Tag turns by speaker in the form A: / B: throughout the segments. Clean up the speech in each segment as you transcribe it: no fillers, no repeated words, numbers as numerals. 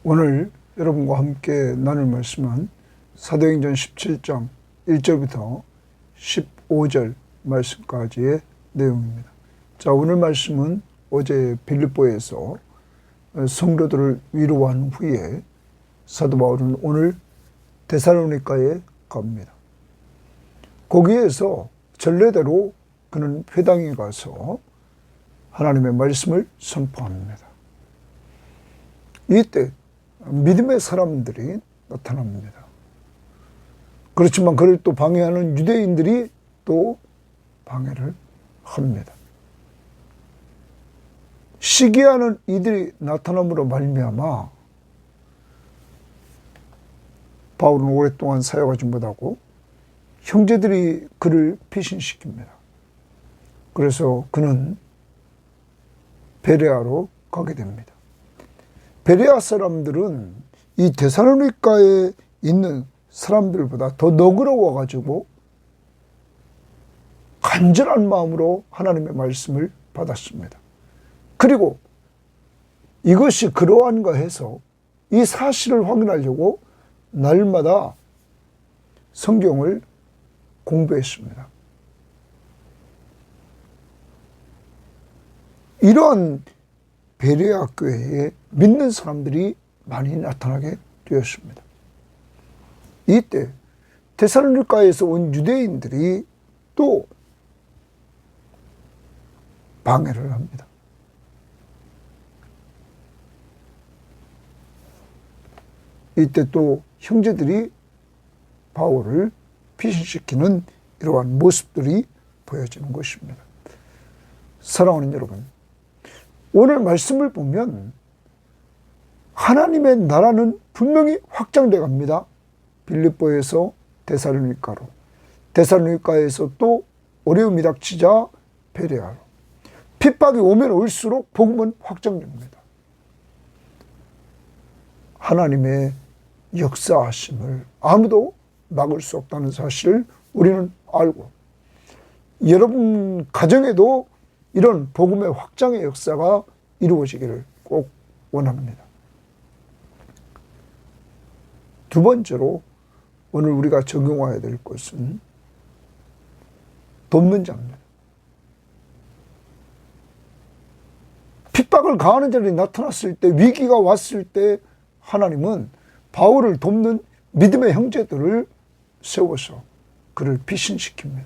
A: 오늘 여러분과 함께 나눌 말씀은 사도행전 17장 1절부터 15절 말씀까지의 내용입니다. 자, 오늘 말씀은 어제 빌립보에서 성도들을 위로한 후에 사도 바울은 오늘 데살로니가에 갑니다. 거기에서 전례대로 그는 회당에 가서 하나님의 말씀을 선포합니다. 이때 믿음의 사람들이 나타납니다. 그렇지만 그를 또 방해하는 유대인들이 또 방해를 합니다. 시기하는 이들이 나타남으로 말미암아 바울은 오랫동안 사역하지 못하고 형제들이 그를 피신시킵니다. 그래서 그는 베레아로 가게 됩니다. 베레아 사람들은 이 데살로니가에 있는 사람들보다 더 너그러워가지고 간절한 마음으로 하나님의 말씀을 받았습니다. 그리고 이것이 그러한가 해서 이 사실을 확인하려고 날마다 성경을 공부했습니다. 이러한 베레아 교회에 믿는 사람들이 많이 나타나게 되었습니다. 이때 데살로니가에서 온 유대인들이 또 방해를 합니다. 이때 또 형제들이 바울을 피신시키는 이러한 모습들이 보여지는 것입니다. 사랑하는 여러분, 오늘 말씀을 보면 하나님의 나라는 분명히 확장돼 갑니다. 빌립보에서 데살로니가로, 데살로니가에서 또 어려움이 닥치자 베레아로, 핍박이 오면 올수록 복음은 확장됩니다. 하나님의 역사하심을 아무도 막을 수 없다는 사실을 우리는 알고, 여러분 가정에도 이런 복음의 확장의 역사가 이루어지기를 꼭 원합니다. 두 번째로 오늘 우리가 적용해야 될 것은 돕는 자입니다. 핍박을 가하는 자들이 나타났을 때, 위기가 왔을 때 하나님은 바울을 돕는 믿음의 형제들을 세워서 그를 피신시킵니다.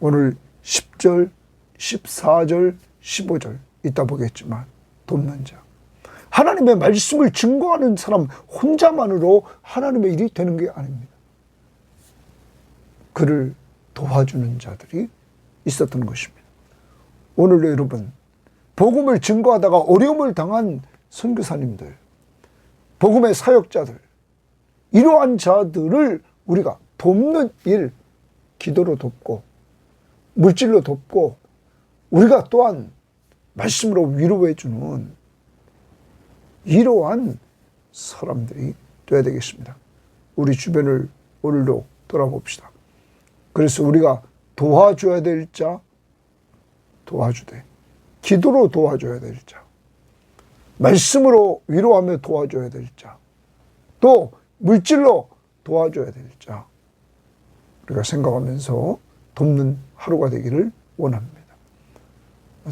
A: 오늘 10절, 14절, 15절 이따 보겠지만 돕는 자. 하나님의 말씀을 증거하는 사람 혼자만으로 하나님의 일이 되는 게 아닙니다. 그를 도와주는 자들이 있었던 것입니다. 오늘도 여러분, 복음을 증거하다가 어려움을 당한 선교사님들, 복음의 사역자들, 이러한 자들을 우리가 돕는 일, 기도로 돕고 물질로 돕고 우리가 또한 말씀으로 위로해 주는 이러한 사람들이 되어야 되겠습니다. 우리 주변을 오늘도 돌아봅시다. 그래서 우리가 도와줘야 될 자 도와주되, 기도로 도와줘야 될 자, 말씀으로 위로하며 도와줘야 될 자, 또 물질로 도와줘야 될 자, 우리가 생각하면서 돕는 하루가 되기를 원합니다.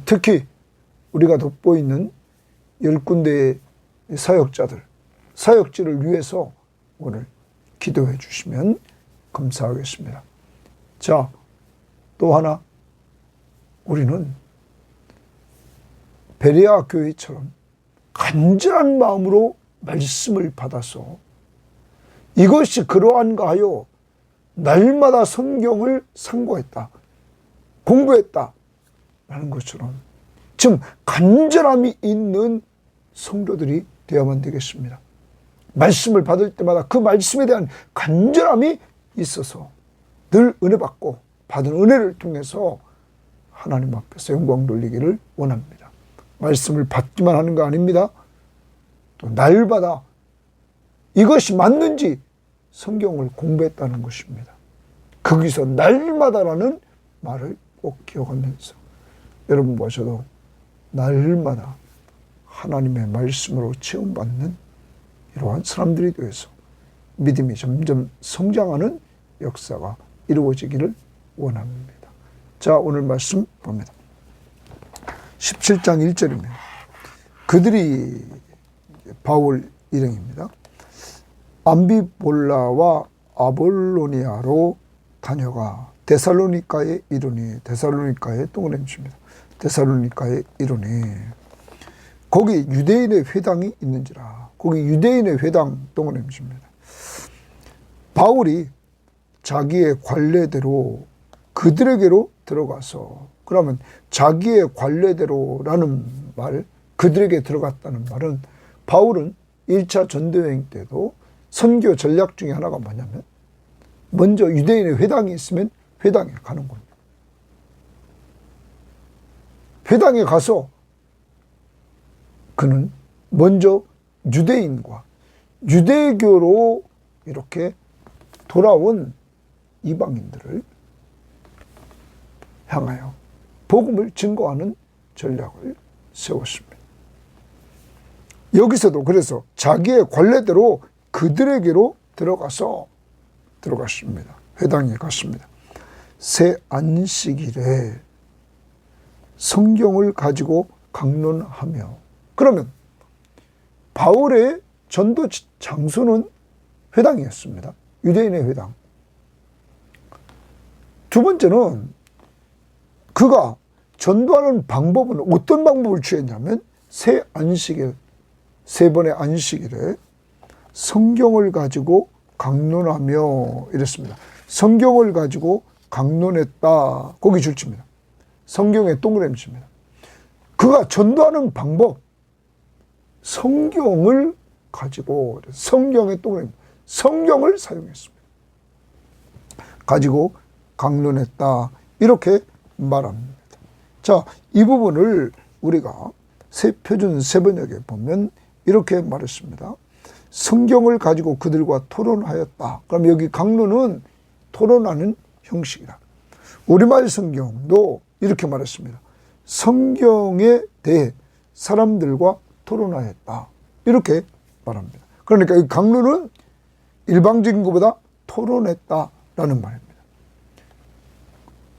A: 특히 우리가 돋보이는 10군데의 사역자들, 사역지를 위해서 오늘 기도해 주시면 감사하겠습니다. 자, 또 하나, 우리는 베레아 교회처럼 간절한 마음으로 말씀을 받아서 이것이 그러한가 하여 날마다 성경을 상고했다, 공부했다 라는 것처럼 지금 간절함이 있는 성도들이 되어야만 되겠습니다. 말씀을 받을 때마다 그 말씀에 대한 간절함이 있어서 늘 은혜 받고 받은 은혜를 통해서 하나님 앞에서 영광 돌리기를 원합니다. 말씀을 받기만 하는 거 아닙니다. 또 날마다 이것이 맞는지 성경을 공부했다는 것입니다. 거기서 날마다라는 말을 꼭 기억하면서 여러분과 저도 날마다 하나님의 말씀으로 체험받는 이러한 사람들이 되어서 믿음이 점점 성장하는 역사가 이루어지기를 원합니다. 자, 오늘 말씀 봅니다. 17장 1절입니다. 그들이 바울 일행입니다. 암비볼라와 아볼로니아로 다녀가 데살로니가에 이르니, 데살로니가에 동그라미칩니다. 데살로니가에 이르니 거기 유대인의 회당이 있는지라. 거기 유대인의 회당 동그라미칩니다. 바울이 자기의 관례대로 그들에게로 들어가서, 그러면 자기의 관례대로라는 말, 그들에게 들어갔다는 말은 바울은 1차 전도여행 때도 선교 전략 중에 하나가 뭐냐면 먼저 유대인의 회당이 있으면 회당에 가는 겁니다. 회당에 가서 그는 먼저 유대인과 유대교로 이렇게 돌아온 이방인들을 향하여 복음을 증거하는 전략을 세웠습니다. 여기서도 그래서 자기의 관례대로 그들에게로 들어갔습니다. 회당에 갔습니다. 새 안식일에 성경을 가지고 강론하며, 그러면 바울의 전도 장소는 회당이었습니다. 유대인의 회당. 두 번째는 그가 전도하는 방법은 어떤 방법을 취했냐면 새 안식일, 세 번의 안식일에 성경을 가지고 강론하며 이랬습니다. 성경을 가지고 강론했다. 거기 줄칩니다. 성경에 동그라미 칩니다. 그가 전도하는 방법, 성경을 가지고, 성경에 동그라미, 성경을 사용했습니다. 가지고 강론했다. 이렇게 말합니다. 자, 이 부분을 우리가 새 표준 세번역에 보면 이렇게 말했습니다. 성경을 가지고 그들과 토론하였다. 그럼 여기 강론은 토론하는 형식이다. 우리말 성경도 이렇게 말했습니다. 성경에 대해 사람들과 토론하였다. 이렇게 말합니다. 그러니까 이 강론은 일방적인 것보다 토론했다라는 말입니다.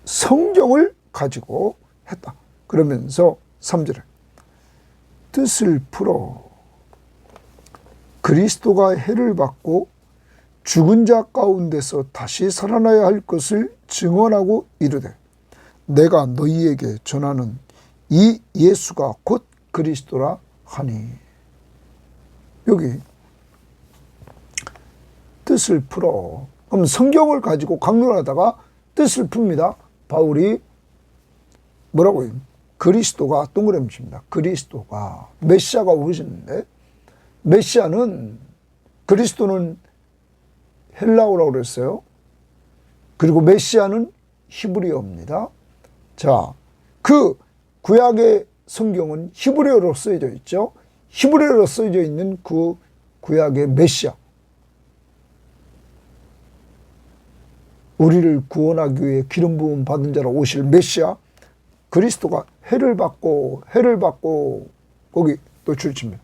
A: 성경을 가지고 했다. 그러면서 3절에 뜻을 풀어 그리스도가 해를 받고 죽은 자 가운데서 다시 살아나야 할 것을 증언하고 이르되 내가 너희에게 전하는 이 예수가 곧 그리스도라 하니. 여기 뜻을 풀어. 그럼 성경을 가지고 강론하다가 뜻을 풉니다. 바울이 뭐라고요? 그리스도가 동그라미 칩니다. 그리스도가 메시아가 오시는데 메시아는 그리스도는 헬라어라고 그랬어요. 그리고 메시아는 히브리어입니다. 자, 그 구약의 성경은 히브리어로 쓰여져 있죠. 히브리어로 쓰여져 있는 그 구약의 메시아, 우리를 구원하기 위해 기름 부음 받은 자로 오실 메시아 그리스도가 해를 받고 거기 또 줄칩니다.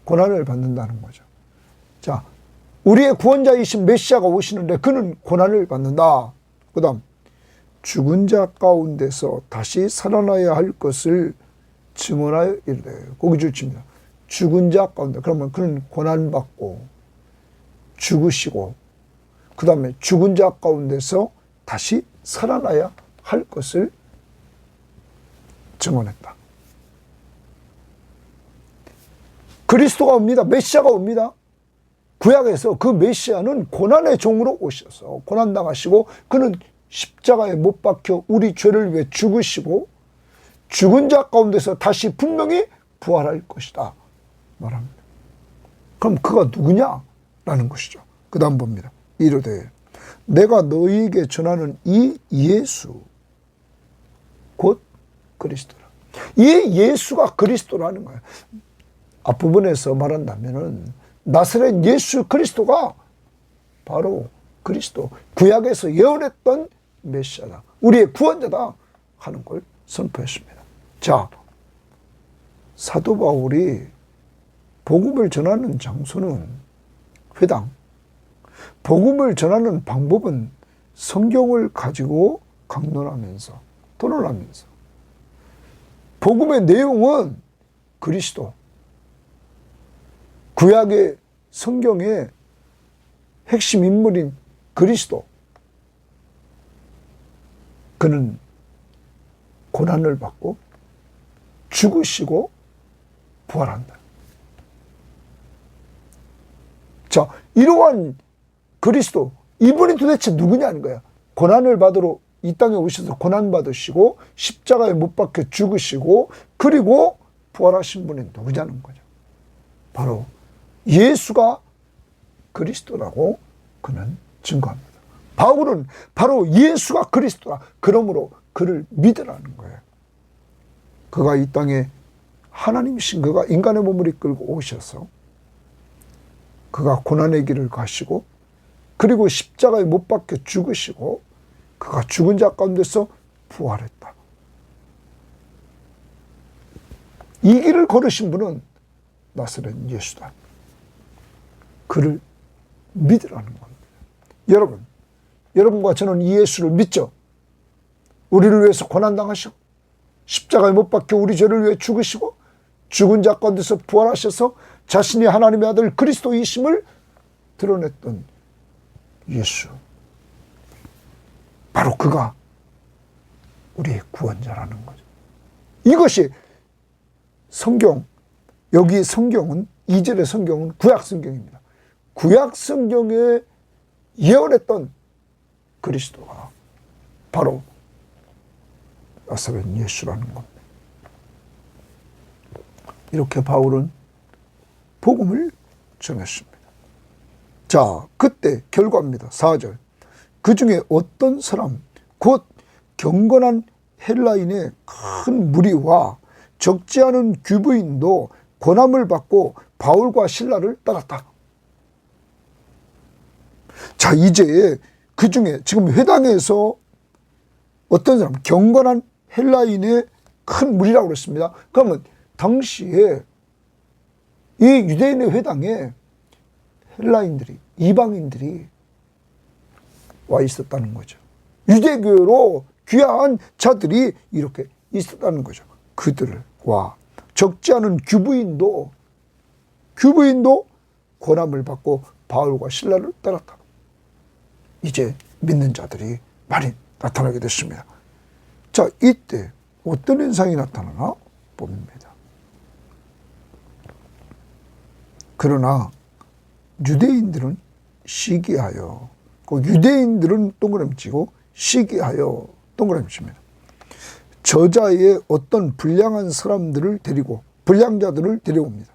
A: 고난을 받는다는 거죠. 자, 우리의 구원자이신 메시아가 오시는데 그는 고난을 받는다. 그 다음 죽은 자 가운데서 다시 살아나야 할 것을 증언하여 이르되 거기 줄칩니다. 죽은 자 가운데, 그러면 그는 고난받고 죽으시고 그 다음에 죽은 자 가운데서 다시 살아나야 할 것을 증언했다. 그리스도가 옵니다. 메시아가 옵니다. 구약에서 그 메시아는 고난의 종으로 오셔서 고난당하시고 그는 십자가에 못 박혀 우리 죄를 위해 죽으시고 죽은 자 가운데서 다시 분명히 부활할 것이다 말합니다. 그럼 그가 누구냐라는 것이죠. 그 다음 봅니다. 이르되 내가 너희에게 전하는 이 예수 곧 그리스도라. 이 예수가 그리스도라는 거예요. 앞부분에서 말한다면은 나사렛 예수 그리스도가 바로 그리스도, 구약에서 예언했던 메시아다, 우리의 구원자다 하는 걸 선포했습니다. 자, 사도 바울이 복음을 전하는 장소는 회당, 복음을 전하는 방법은 성경을 가지고 강론하면서 토론하면서, 복음의 내용은 그리스도, 구약의 성경의 핵심 인물인 그리스도, 그는 고난을 받고 죽으시고 부활한다. 자, 이러한 그리스도, 이분이 도대체 누구냐는 거야. 고난을 받으러 이 땅에 오셔서 고난 받으시고 십자가에 못 박혀 죽으시고 그리고 부활하신 분이 누구냐는 거죠. 바로 예수가 그리스도라고 그는 증거합니다. 바울은 바로 예수가 그리스도라, 그러므로 그를 믿으라는 거예요. 그가 이 땅에 하나님이신 그가 인간의 몸을 이끌고 오셔서 그가 고난의 길을 가시고 그리고 십자가에 못 박혀 죽으시고 그가 죽은 자 가운데서 부활했다. 이 길을 걸으신 분은 나사렛 예수다. 그를 믿으라는 겁니다. 여러분과 저는 이 예수를 믿죠? 우리를 위해서 고난당하시고 십자가에 못 박혀 우리 죄를 위해 죽으시고 죽은 자 가운데서 부활하셔서 자신이 하나님의 아들 그리스도이심을 드러냈던 예수, 바로 그가 우리의 구원자라는 거죠. 이것이 성경, 여기 성경은 2절의 성경은 구약 성경입니다. 구약 성경에 예언했던 그리스도가 바로 나사렛 예수라는 겁니다. 이렇게 바울은 복음을 전했습니다. 자, 그때 결과입니다. 4절. 그 중에 어떤 사람, 곧 경건한 헬라인의 큰 무리와 적지 않은 규부인도 고난을 받고 바울과 실라를 따랐다. 자, 이제 그 중에 지금 회당에서 어떤 사람, 경건한 헬라인의 큰 무리라고 그랬습니다. 그러면 당시에 이 유대인의 회당에 헬라인들이, 이방인들이 와 있었다는 거죠. 유대교로 귀한 자들이 이렇게 있었다는 거죠. 그들과 적지 않은 규부인도 고난을 받고 바울과 실라를 따랐다. 이제 믿는 자들이 많이 나타나게 됐습니다. 자, 이때 어떤 현상이 나타나나 봅니다. 그러나 유대인들은 시기하여, 유대인들은 동그라미치고 시기하여 동그라미칩니다. 저자의 어떤 불량한 사람들을 데리고, 불량자들을 데려옵니다.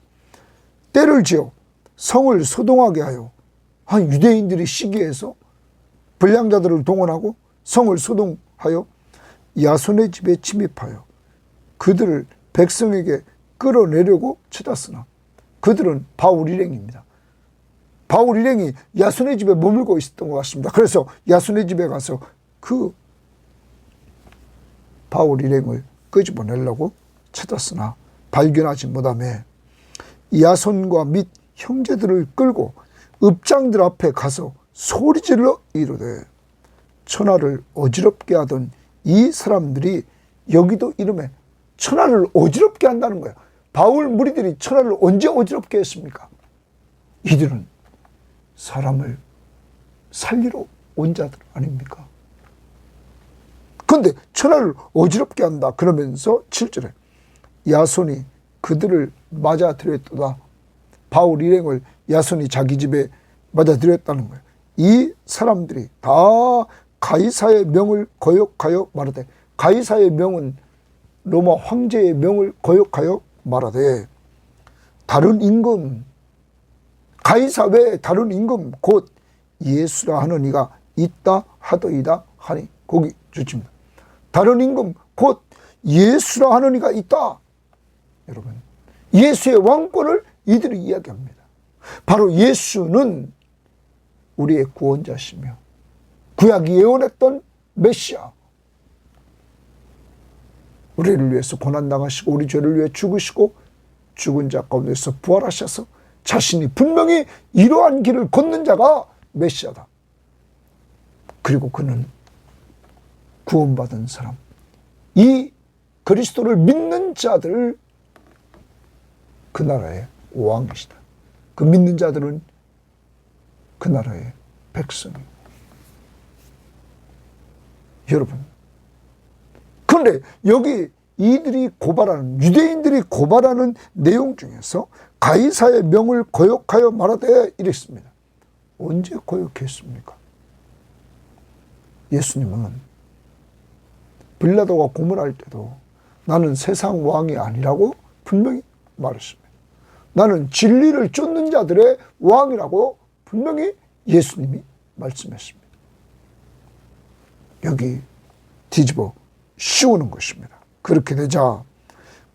A: 때를 지어 성을 소동하게 하여, 한 유대인들이 시기해서 불량자들을 동원하고 성을 소동하여 야손의 집에 침입하여 그들을 백성에게 끌어내려고 찾았으나 그들은 바울 일행입니다. 바울 일행이 야손의 집에 머물고 있었던 것 같습니다. 그래서 야손의 집에 가서 그 바울 일행을 끄집어내려고 찾았으나 발견하지 못하며 야손과 및 형제들을 끌고 읍장들 앞에 가서 소리질러 이르되, 천하를 어지럽게 하던 이 사람들이, 여기도 이름에 천하를 어지럽게 한다는 거야. 바울 무리들이 천하를 언제 어지럽게 했습니까? 이들은 사람을 살리러 온 자들 아닙니까? 그런데 천하를 어지럽게 한다 그러면서 7절에 야손이 그들을 맞아들였도다. 바울 일행을 야손이 자기 집에 맞아들였다는 거예요. 이 사람들이 다 가이사의 명을 거역하여 말하되, 가이사의 명은 로마 황제의 명을 거역하여 말하되, 다른 임금, 가이사 외에 다른 임금 곧 예수라 하는 이가 있다 하더이다 하니, 거기 주칩니다. 다른 임금 곧 예수라 하는 이가 있다. 여러분, 예수의 왕권을 이들이 이야기합니다. 바로 예수는 우리의 구원자시며 구약이 예언했던 메시아, 우리를 위해서 고난당하시고 우리 죄를 위해 죽으시고 죽은 자 가운데서 부활하셔서 자신이 분명히 이러한 길을 걷는 자가 메시아다. 그리고 그는 구원받은 사람, 이 그리스도를 믿는 자들, 그 나라의 왕이시다. 그 믿는 자들은 그 나라의 백성이고. 여러분, 그런데 여기 이들이 고발하는, 유대인들이 고발하는 내용 중에서 가이사의 명을 거역하여 말하되 이랬습니다. 언제 거역했습니까? 예수님은 빌라도가 고문할 때도 나는 세상 왕이 아니라고 분명히 말했습니다. 나는 진리를 쫓는 자들의 왕이라고 분명히 예수님이 말씀했습니다. 여기 뒤집어 씌우는 것입니다. 그렇게 되자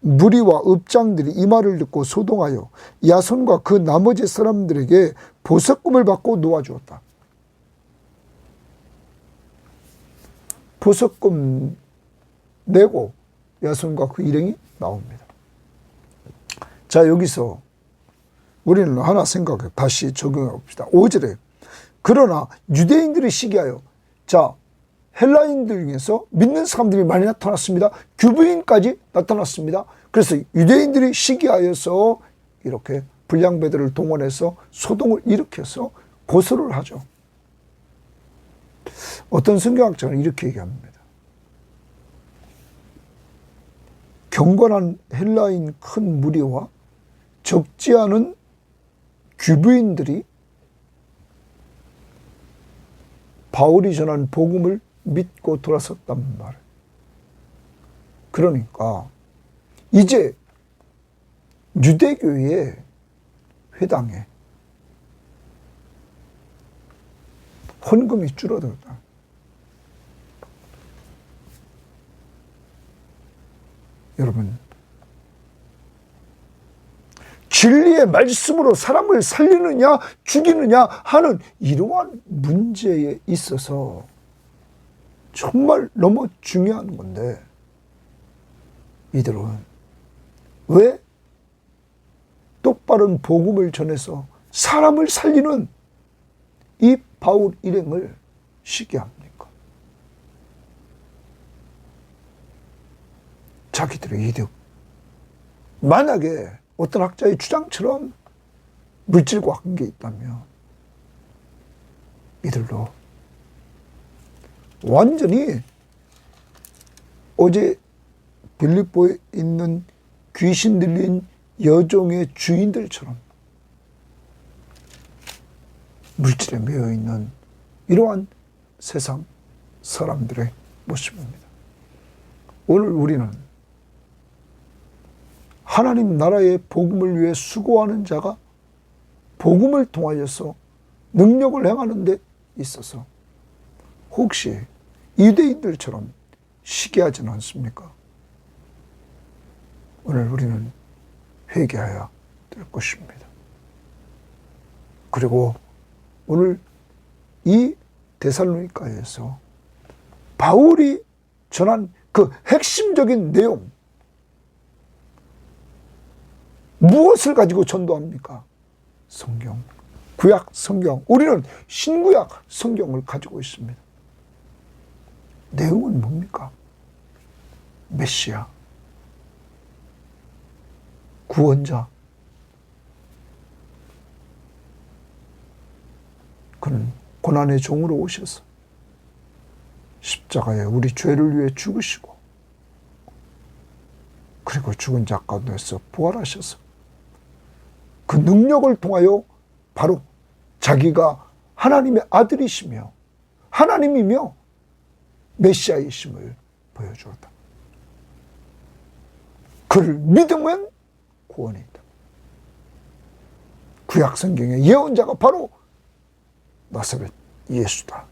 A: 무리와 읍장들이 이 말을 듣고 소동하여 야손과 그 나머지 사람들에게 보석금을 받고 놓아주었다. 보석금 내고 야손과 그 일행이 나옵니다. 자, 여기서 우리는 하나 생각해 다시 적용해 봅시다. 5절에 그러나 유대인들이 시기하여, 자, 헬라인들 중에서 믿는 사람들이 많이 나타났습니다. 규부인까지 나타났습니다. 그래서 유대인들이 시기하여서 이렇게 불량배들을 동원해서 소동을 일으켜서 고소를 하죠. 어떤 성경학자는 이렇게 얘기합니다. 경건한 헬라인 큰 무리와 적지 않은 규부인들이 바울이 전한 복음을 믿고 돌아섰단 말이에요. 그러니까 이제 유대교의 회당에 헌금이 줄어들었다. 여러분, 진리의 말씀으로 사람을 살리느냐 죽이느냐 하는 이러한 문제에 있어서 정말 너무 중요한 건데, 이들은 왜 똑바른 복음을 전해서 사람을 살리는 이 바울 일행을 시기합니까? 자기들의 이득. 만약에 어떤 학자의 주장처럼 물질과 관계 있다면 이들도 완전히 어제 빌립보에 있는 귀신 들린 여종의 주인들처럼 물질에 매여 있는 이러한 세상 사람들의 모습입니다. 오늘 우리는 하나님 나라의 복음을 위해 수고하는 자가 복음을 통하여서 능력을 행하는 데 있어서 혹시 유대인들처럼 시기하지는 않습니까? 오늘 우리는 회개해야 될 것입니다. 그리고 오늘 이 데살로니가에서 바울이 전한 그 핵심적인 내용, 무엇을 가지고 전도합니까? 성경, 구약 성경. 우리는 신구약 성경을 가지고 있습니다. 내용은 뭡니까? 메시아, 구원자. 그는 고난의 종으로 오셔서 십자가에 우리 죄를 위해 죽으시고, 그리고 죽은 자 가운데서 부활하셔서 그 능력을 통하여 바로 자기가 하나님의 아들이시며 하나님이며 메시아이심을 보여주었다. 그를 믿으면 구원이 있다. 구약 성경의 예언자가 바로 나사렛 예수다.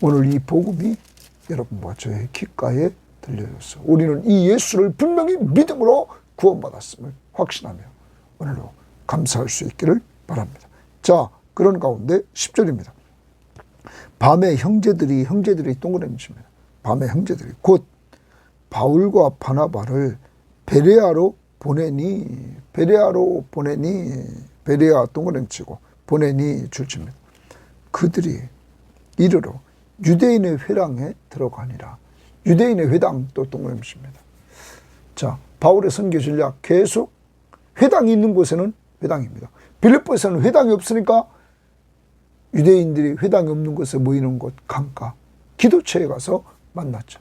A: 오늘 이 복음이 여러분과 저의 귓가에 들려졌어. 우리는 이 예수를 분명히 믿음으로 구원받았음을 확신하며 오늘도 감사할 수 있기를 바랍니다. 자, 그런 가운데 10절입니다. 밤에 형제들이 동그라미 칩니다. 밤에 형제들이 곧 바울과 바나바를 베레아로 보내니, 베레아로 보내니, 베레아 동그라미치고 보내니 줄칩니다. 그들이 이르러 유대인의 회당에 들어가니라. 유대인의 회당 또 동그라미칩니다. 자, 바울의 선교 전략 계속 회당이 있는 곳에는 회당입니다. 빌립보에서는 회당이 없으니까 유대인들이 회당이 없는 곳에 모이는 곳 강가, 기도처에 가서 만났죠.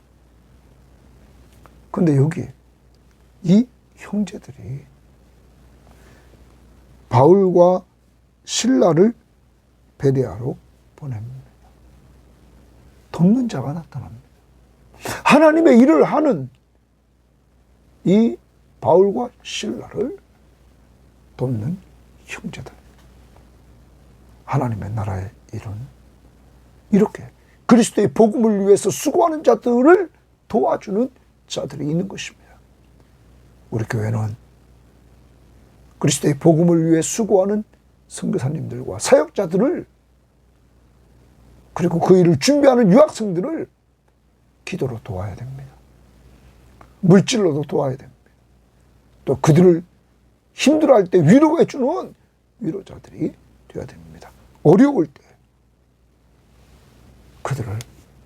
A: 그런데 여기 이 형제들이 바울과 실라를 베레아로 보냅니다. 돕는 자가 나타납니다. 하나님의 일을 하는 이 바울과 실라를 돕는 형제들. 하나님의 나라의 일은 이렇게 그리스도의 복음을 위해서 수고하는 자들을 도와주는 자들이 있는 것입니다. 우리 교회는 그리스도의 복음을 위해 수고하는 선교사님들과 사역자들을, 그리고 그 일을 준비하는 유학생들을 기도로 도와야 됩니다. 물질로도 도와야 됩니다. 또 그들을 힘들어할 때 위로해 주는 위로자들이 되어야 됩니다. 어려울 때 그들을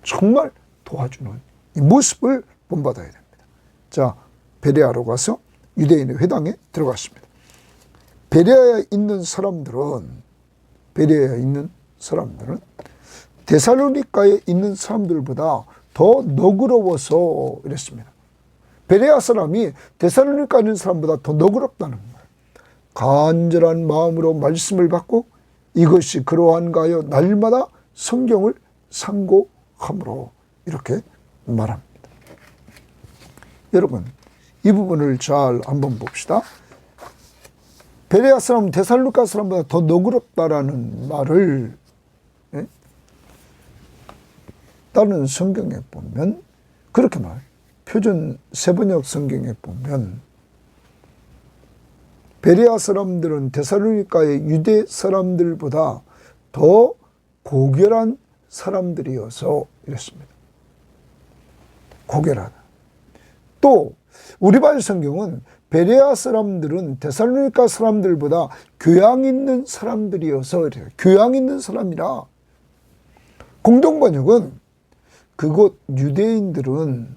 A: 정말 도와주는 이 모습을 본받아야 됩니다. 자, 베레아로 가서 유대인의 회당에 들어갔습니다. 베레아에 있는 사람들은 데살로니가에 있는 사람들보다 더 너그러워서 이랬습니다. 베레아 사람이 데살로니가에 있는 사람보다 더 너그럽다는 거예요. 간절한 마음으로 말씀을 받고 이것이 그러한가 하여 날마다 성경을 상고함으로 이렇게 말합니다. 여러분, 이 부분을 잘 한번 봅시다. 베레아 사람은 데살로니가 사람보다 더 너그럽다라는 말을 다른 성경에 보면 그렇게 말해요. 표준 세번역 성경에 보면 베레아 사람들은 데살로니가의 유대 사람들보다 더 고결한 사람들이어서 이랬습니다. 고결하다. 또 우리말 성경은 베레아 사람들은 데살로니가 사람들보다 교양 있는 사람들이어서 이래요. 교양 있는 사람이라. 공동번역은 그곳 유대인들은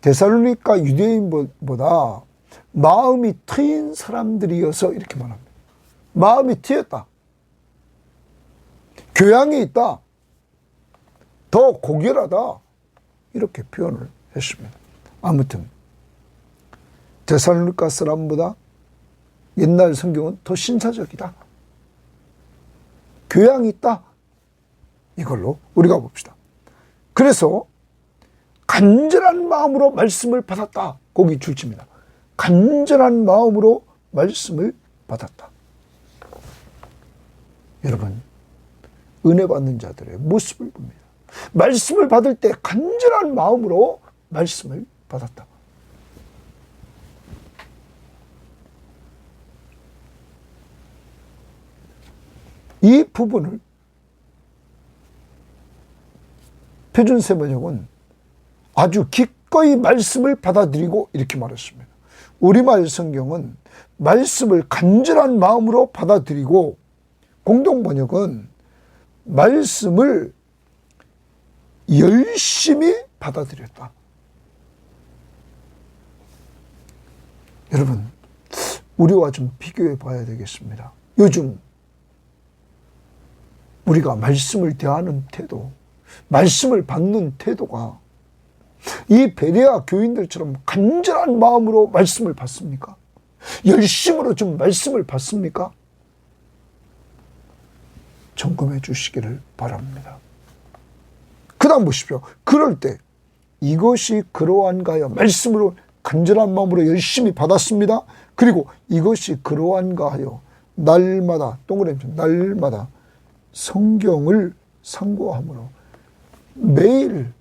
A: 데살로니가 유대인보다 마음이 트인 사람들이어서 이렇게 말합니다. 마음이 트였다. 교양이 있다. 더 고결하다. 이렇게 표현을 했습니다. 아무튼 데살로니가 사람보다 옛날 성경은 더 신사적이다. 교양이 있다. 이걸로 우리가 봅시다. 그래서 간절한 마음으로 말씀을 받았다. 거기 줄칩니다. 간절한 마음으로 말씀을 받았다. 여러분, 은혜 받는 자들의 모습을 봅니다. 말씀을 받을 때 간절한 마음으로 말씀을 받았다. 이 부분을 표준 세번역은 아주 기꺼이 말씀을 받아들이고 이렇게 말했습니다. 우리말 성경은 말씀을 간절한 마음으로 받아들이고, 공동번역은 말씀을 열심히 받아들였다. 여러분, 우리와 좀 비교해 봐야 되겠습니다. 요즘 우리가 말씀을 대하는 태도, 말씀을 받는 태도가 이 베레아 교인들처럼 간절한 마음으로 말씀을 받습니까? 열심으로 좀 말씀을 받습니까? 점검해 주시기를 바랍니다. 그 다음 보십시오. 그럴 때 이것이 그러한가요? 말씀으로 간절한 마음으로 열심히 받았습니다. 그리고 이것이 그러한가 하여 날마다, 동그라미 날마다 성경을 상고함으로 매일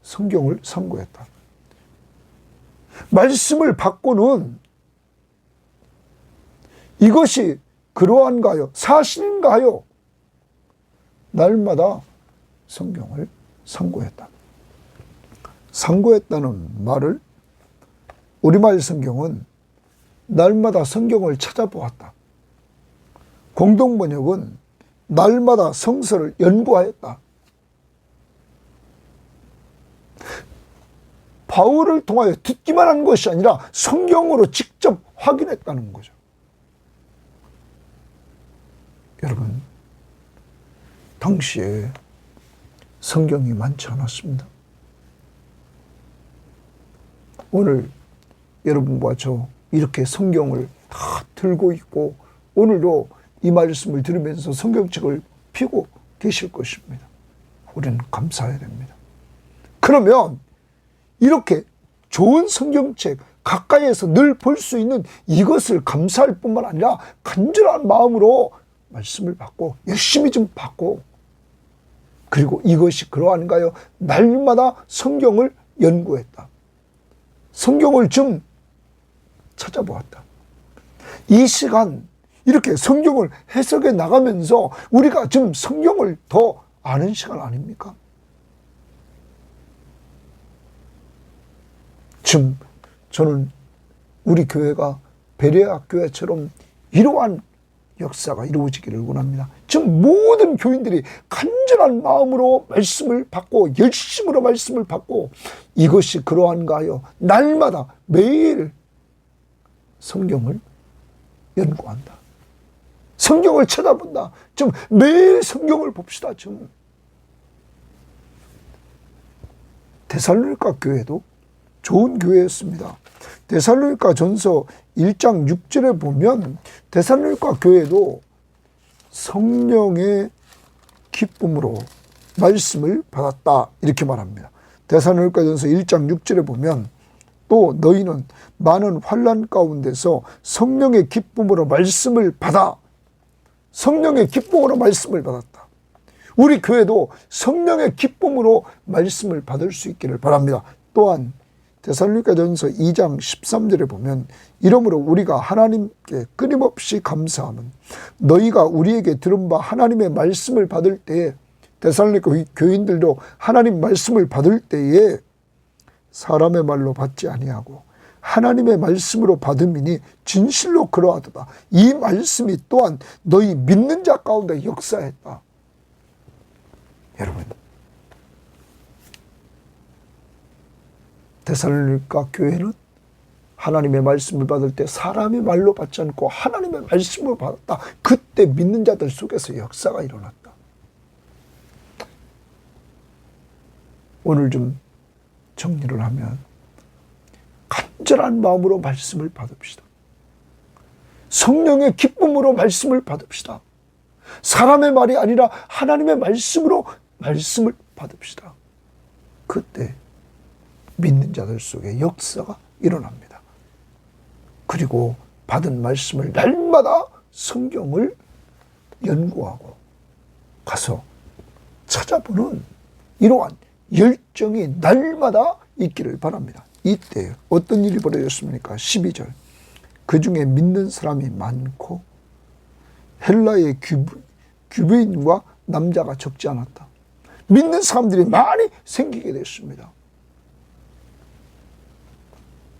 A: 성경을 상고했다. 말씀을 받고는 이것이 그러한가요? 사실인가요? 날마다 성경을 상고했다. 상고했다는 말을 우리말 성경은 날마다 성경을 찾아보았다. 공동번역은 날마다 성서를 연구하였다. 바울을 통하여 듣기만 한 것이 아니라 성경으로 직접 확인했다는 거죠. 여러분, 당시에 성경이 많지 않았습니다. 오늘 여러분과 저 이렇게 성경을 다 들고 있고 오늘도 이 말씀을 들으면서 성경책을 펴고 계실 것입니다. 우리는 감사해야 됩니다. 그러면 이렇게 좋은 성경책 가까이에서 늘 볼 수 있는 이것을 감사할 뿐만 아니라 간절한 마음으로 말씀을 받고 열심히 좀 받고, 그리고 이것이 그러한가요? 날마다 성경을 연구했다. 성경을 좀 찾아보았다. 이 시간 이렇게 성경을 해석해 나가면서 우리가 좀 성경을 더 아는 시간 아닙니까? 지금 저는 우리 교회가 베레아 교회처럼 이러한 역사가 이루어지기를 원합니다. 지금 모든 교인들이 간절한 마음으로 말씀을 받고 열심으로 말씀을 받고, 이것이 그러한가 하여 날마다 매일 성경을 연구한다. 성경을 쳐다본다. 좀 매일 성경을 봅시다. 좀 데살로니가 교회도 좋은 교회였습니다. 데살로니가 전서 1장 6절에 보면 데살로니가 교회도 성령의 기쁨으로 말씀을 받았다 이렇게 말합니다. 데살로니가 전서 1장 6절에 보면 또 너희는 많은 환난 가운데서 성령의 기쁨으로 말씀을 받아, 성령의 기쁨으로 말씀을 받았다. 우리 교회도 성령의 기쁨으로 말씀을 받을 수 있기를 바랍니다. 또한 데살로니가전서 2장 13절에 보면 이러므로 우리가 하나님께 끊임없이 감사함은 너희가 우리에게 들은 바 하나님의 말씀을 받을 때에, 데살로니가 교인들도 하나님 말씀을 받을 때에 사람의 말로 받지 아니하고 하나님의 말씀으로 받음이니 진실로 그러하도다. 이 말씀이 또한 너희 믿는 자 가운데 역사했다. 여러분, 데살로니가 교회는 하나님의 말씀을 받을 때 사람의 말로 받지 않고 하나님의 말씀을 받았다. 그때 믿는 자들 속에서 역사가 일어났다. 오늘 좀 정리를 하면 간절한 마음으로 말씀을 받읍시다. 성령의 기쁨으로 말씀을 받읍시다. 사람의 말이 아니라 하나님의 말씀으로 말씀을 받읍시다. 그때 믿는 자들 속에 역사가 일어납니다. 그리고 받은 말씀을 날마다 성경을 연구하고 가서 찾아보는 이러한 열정이 날마다 있기를 바랍니다. 이때 어떤 일이 벌어졌습니까? 12절. 그 중에 믿는 사람이 많고 헬라의 규부인과 남자가 적지 않았다. 믿는 사람들이 많이 생기게 됐습니다.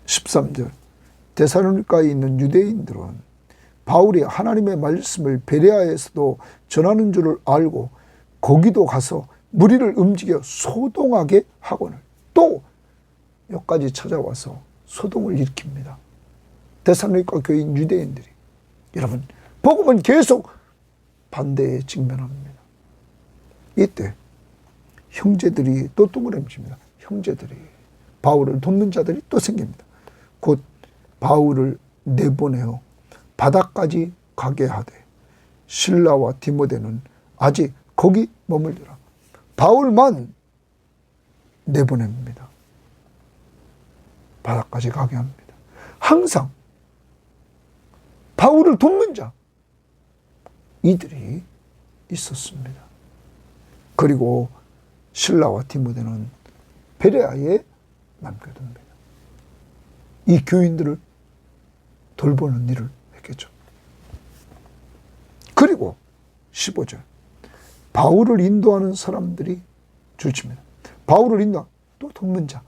A: 13절. 데살로니가에 있는 유대인들은 바울이 하나님의 말씀을 베레아에서도 전하는 줄을 알고 거기도 가서 무리를 움직여 소동하게 하고는 또 여기까지 찾아와서 소동을 일으킵니다. 데살로니가 교인 유대인들이. 여러분, 복음은 계속 반대에 직면합니다. 이때 형제들이 또 동그라미칩니다. 형제들이, 바울을 돕는 자들이 또 생깁니다. 곧 바울을 내보내어 바다까지 가게 하되 실라와 디모데는 아직 거기 머물더라. 바울만 내보냅니다. 바다까지 가게 합니다. 항상 바울을 돕는 자, 이들이 있었습니다. 그리고 실라와 디모데는 베레아에 남겨둡니다. 이 교인들을 돌보는 일을 했겠죠. 그리고 15절. 바울을 인도하는 사람들이 줄칩니다. 바울을 인도하는, 또 돕는 자,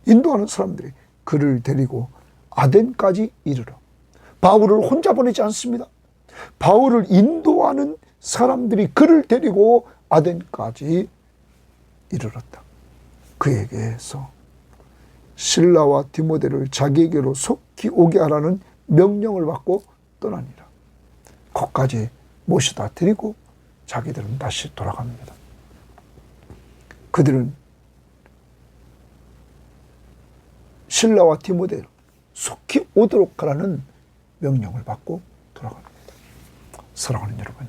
A: 인도하는 사람들이 그를 데리고 아덴까지 이르러. 바울을 혼자 보내지 않습니다. 바울을 인도하는 사람들이 그를 데리고 아덴까지 이르렀다. 그에게서 실라와 디모데를 자기에게로 속히 오게 하라는 명령을 받고 떠나니라. 거기까지 모셔다 드리고 자기들은 다시 돌아갑니다. 그들은 실라와 디모데를 속히 오도록 하라는 명령을 받고 돌아갑니다. 사랑하는 여러분,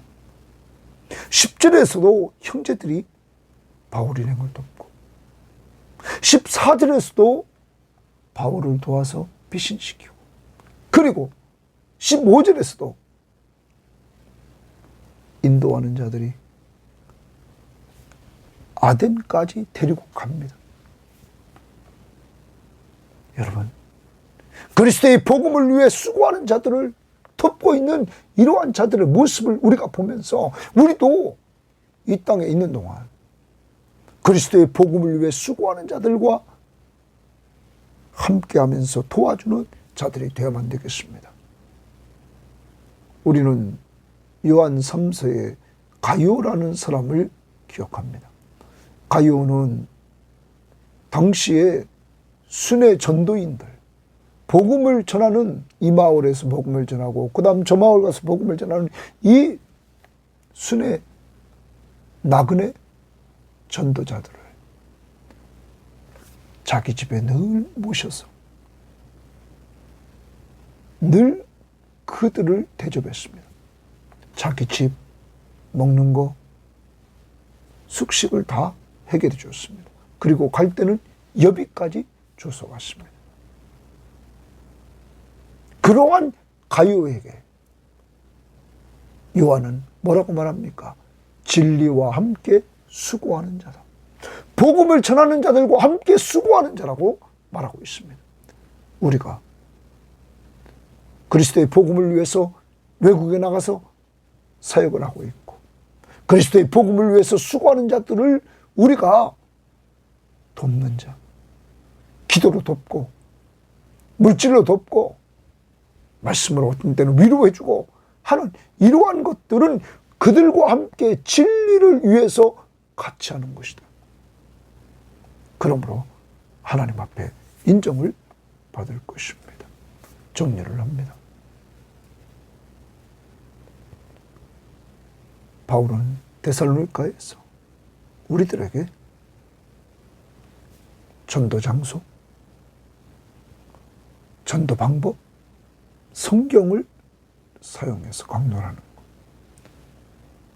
A: 10절에서도 형제들이 바울 일행을 돕고 14절에서도 바울을 도와서 피신시키고 그리고 15절에서도 인도하는 자들이 아덴까지 데리고 갑니다. 여러분, 그리스도의 복음을 위해 수고하는 자들을 돕고 있는 이러한 자들의 모습을 우리가 보면서 우리도 이 땅에 있는 동안 그리스도의 복음을 위해 수고하는 자들과 함께하면서 도와주는 자들이 되어야만 되겠습니다. 우리는 요한 3서의 가요라는 사람을 기억합니다. 가요는 당시에 순회 전도인들, 복음을 전하는 이 마을에서 복음을 전하고 그 다음 저 마을 가서 복음을 전하는 이 순회 나그네 전도자들을 자기 집에 늘 모셔서 늘 그들을 대접했습니다. 자기 집 먹는 거 숙식을 다 해결해 줬습니다. 그리고 갈 때는 여비까지 줘서 갔습니다. 그러한 가요에게 요한은 뭐라고 말합니까? 진리와 함께 수고하는 자다. 복음을 전하는 자들과 함께 수고하는 자라고 말하고 있습니다. 우리가 그리스도의 복음을 위해서 외국에 나가서 사역을 하고 있고 그리스도의 복음을 위해서 수고하는 자들을 우리가 돕는 자, 기도로 돕고 물질로 돕고 말씀으로 어떤 때는 위로해주고 하는 이러한 것들은 그들과 함께 진리를 위해서 같이 하는 것이다. 그러므로 하나님 앞에 인정을 받을 것입니다. 정리를 합니다. 바울은 데살로니가에서 우리들에게 전도 장소, 전도 방법, 성경을 사용해서 강론하는 것,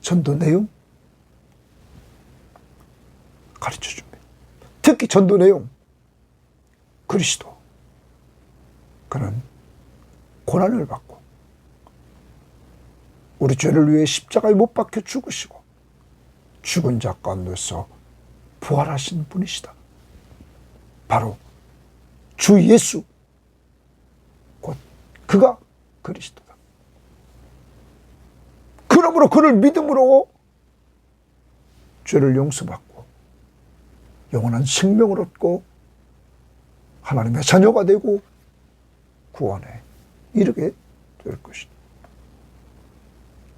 A: 전도 내용 가르쳐 줍니다. 특히 전도 내용, 그리스도, 그는 고난을 받고 우리 죄를 위해 십자가에 못 박혀 죽으시고 죽은 자 가운데서 부활하신 분이시다. 바로 주 예수, 곧 그가 그리스도다. 그러므로 그를 믿음으로 죄를 용서받고 영원한 생명을 얻고 하나님의 자녀가 되고 구원에 이르게 될 것이다.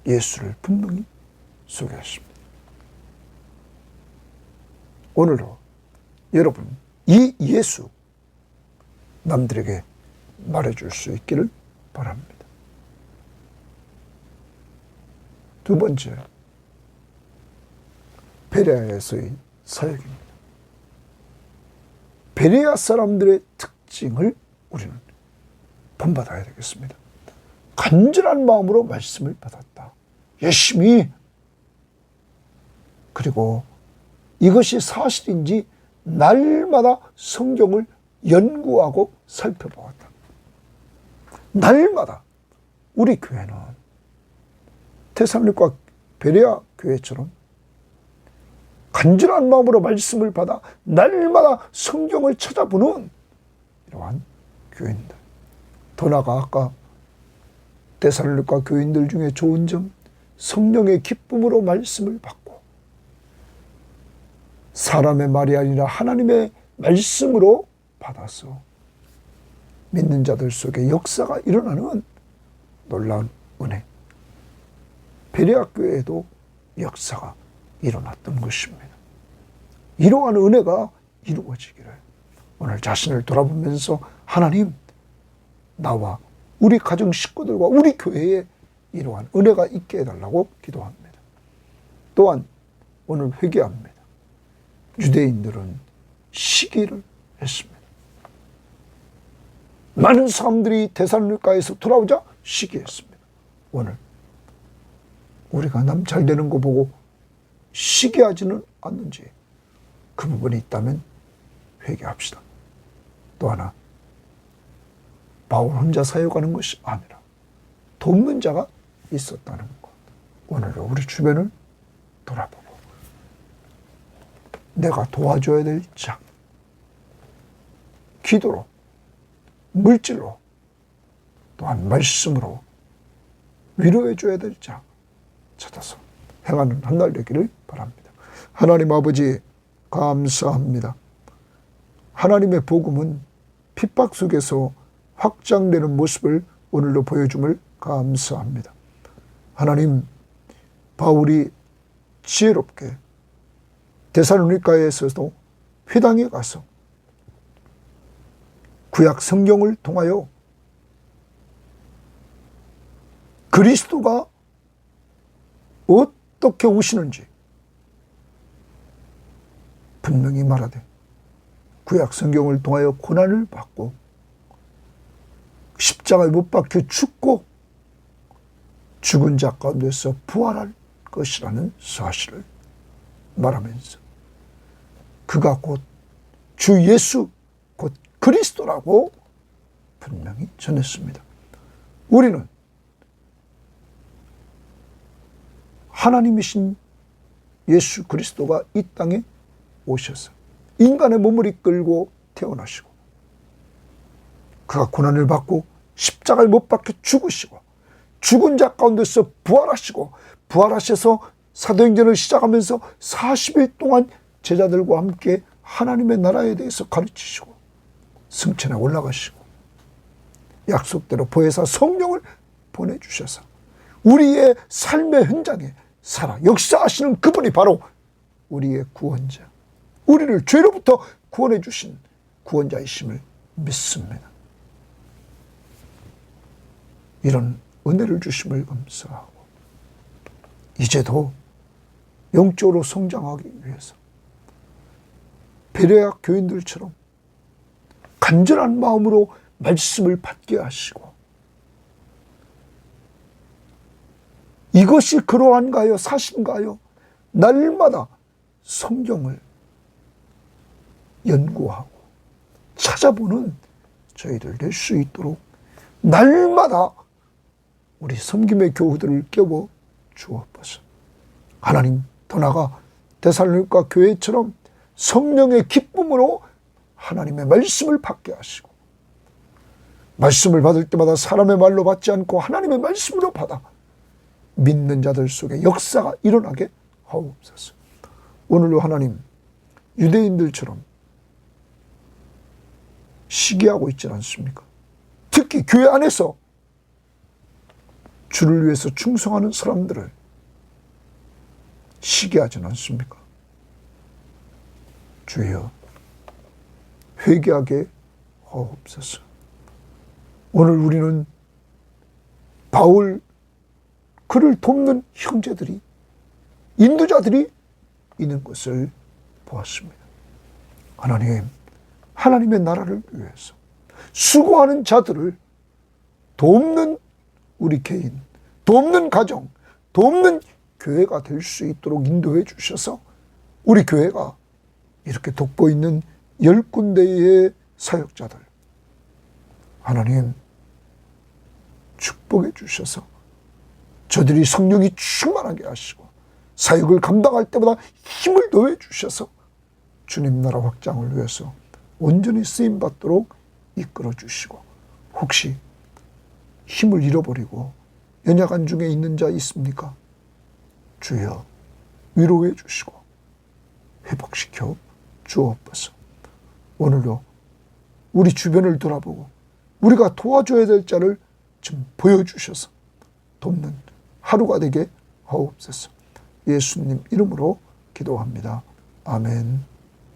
A: 예수를 분명히 소개했습니다. 오늘도 여러분 이 예수 남들에게 말해줄 수 있기를 바랍니다. 두 번째, 베레아에서의 사역입니다. 베레아 사람들의 특징을 우리는 본받아야 되겠습니다. 간절한 마음으로 말씀을 받았다. 열심히. 그리고 이것이 사실인지 날마다 성경을 연구하고 살펴보았다. 날마다 우리 교회는 데살로니가 베레아 교회처럼 간절한 마음으로 말씀을 받아 날마다 성경을 찾아보는 이러한 교인들. 더 나아가 아까 데살로니가 교인들 중에 좋은 점, 성령의 기쁨으로 말씀을 받고 사람의 말이 아니라 하나님의 말씀으로 받아서 믿는 자들 속에 역사가 일어나는 놀라운 은혜. 베레아 교회에도 역사가 일어났던 것입니다. 이러한 은혜가 이루어지기를 오늘 자신을 돌아보면서 하나님, 나와 우리 가정 식구들과 우리 교회에 이러한 은혜가 있게 해달라고 기도합니다. 또한 오늘 회개합니다. 유대인들은 시기를 했습니다. 많은 사람들이 데살로니가에서 돌아오자 시기했습니다. 오늘 우리가 남 잘 되는 거 보고 시기하지는 않는지 그 부분이 있다면 회개합시다. 또 하나, 바울 혼자 사역하는 것이 아니라 돕는 자가 있었다는 것. 오늘도 우리 주변을 돌아보고 내가 도와줘야 될 자, 기도로, 물질로, 또한 말씀으로 위로해줘야 될 자 찾아서 행하는 한 날 되기를 바랍니다. 하나님 아버지, 감사합니다. 하나님의 복음은 핍박 속에서 확장되는 모습을 오늘도 보여줌을 감사합니다. 하나님, 바울이 지혜롭게 데살로니가에서도 회당에 가서 구약 성경을 통하여 그리스도가 어떻게 오시는지 분명히 말하되 구약 성경을 통하여 고난을 받고 십자가에 못 박혀 죽고 죽은 자 가운데서 부활할 것이라는 사실을 말하면서 그가 곧 주 예수 곧 그리스도라고 분명히 전했습니다. 우리는 하나님이신 예수 그리스도가 이 땅에 오셔서 인간의 몸을 이끌고 태어나시고 그가 고난을 받고 십자가에 못 박혀 죽으시고 죽은 자 가운데서 부활하시고 부활하셔서 사도행전을 시작하면서 40일 동안 제자들과 함께 하나님의 나라에 대해서 가르치시고 승천에 올라가시고 약속대로 보혜사 성령을 보내주셔서 우리의 삶의 현장에 살아 역사하시는 그분이 바로 우리의 구원자, 우리를 죄로부터 구원해 주신 구원자이심을 믿습니다. 이런 은혜를 주심을 감사하고 이제도 영적으로 성장하기 위해서 베레아 교인들처럼 간절한 마음으로 말씀을 받게 하시고 이것이 그러한가요? 사실인가요? 날마다 성경을 연구하고 찾아보는 저희들 될 수 있도록 날마다 우리 섬김의 교우들을 깨워 주옵소서. 하나님, 더 나아가 데살로니가 교회처럼 성령의 기쁨으로 하나님의 말씀을 받게 하시고 말씀을 받을 때마다 사람의 말로 받지 않고 하나님의 말씀으로 받아 믿는 자들 속에 역사가 일어나게 하옵소서. 오늘도 하나님, 유대인들처럼 시기하고 있지 않습니까? 특히 교회 안에서 주를 위해서 충성하는 사람들을 시기하지 않습니까? 주여, 회개하게 하옵소서. 오늘 우리는 바울, 그를 돕는 형제들이, 인도자들이 있는 것을 보았습니다. 하나님, 하나님의 나라를 위해서 수고하는 자들을 돕는 우리 개인, 돕는 가정, 돕는 교회가 될 수 있도록 인도해 주셔서 우리 교회가 이렇게 돋보이는 10군데의 사역자들, 하나님 축복해 주셔서 저들이 성령이 충만하게 하시고 사역을 감당할 때마다 힘을 더해 주셔서 주님 나라 확장을 위해서 온전히 쓰임받도록 이끌어 주시고, 혹시 힘을 잃어버리고 연약한 중에 있는 자 있습니까? 주여, 위로해 주시고 회복시켜 주옵소서. 오늘도 우리 주변을 돌아보고 우리가 도와줘야 될 자를 좀 보여주셔서 돕는 하루가 되게 하옵소서. 예수님 이름으로 기도합니다. 아멘.